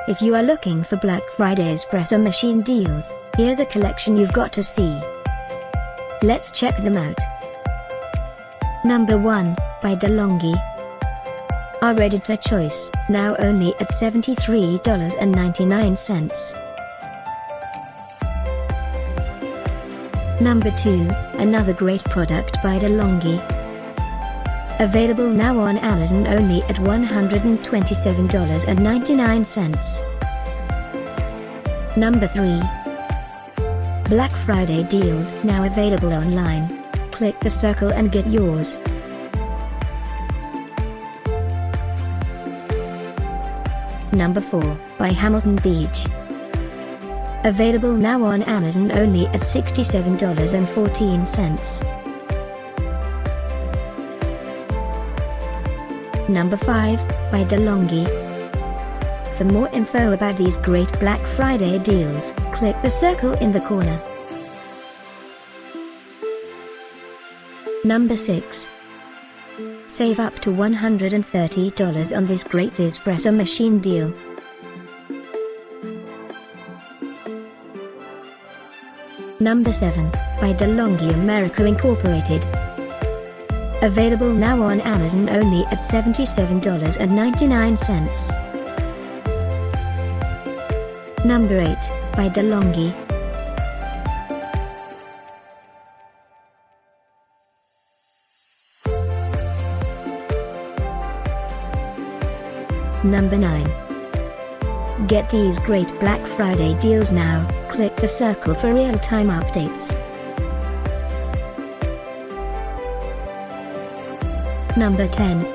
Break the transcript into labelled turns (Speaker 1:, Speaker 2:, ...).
Speaker 1: If you are looking for Black Friday espresso machine deals, here's a collection you've got to see. Let's check them out. Number 1, by DeLonghi. Our editor choice, now only at $73.99. Number 2, another great product by DeLonghi. Available now on Amazon only at $127.99. Number 3. Black Friday deals now available online. Click the circle and get yours. Number 4, by Hamilton Beach. Available now on Amazon only at $67.14. Number 5, by DeLonghi. For more info about these great Black Friday deals, click the circle in the corner. Number 6. Save up to $130 on this great espresso machine deal. Number 7, by DeLonghi America Incorporated. Available now on Amazon only at $77.99. Number 8, by DeLonghi. Number 9. Get these great Black Friday deals now, click the circle for real-time updates. Number 10,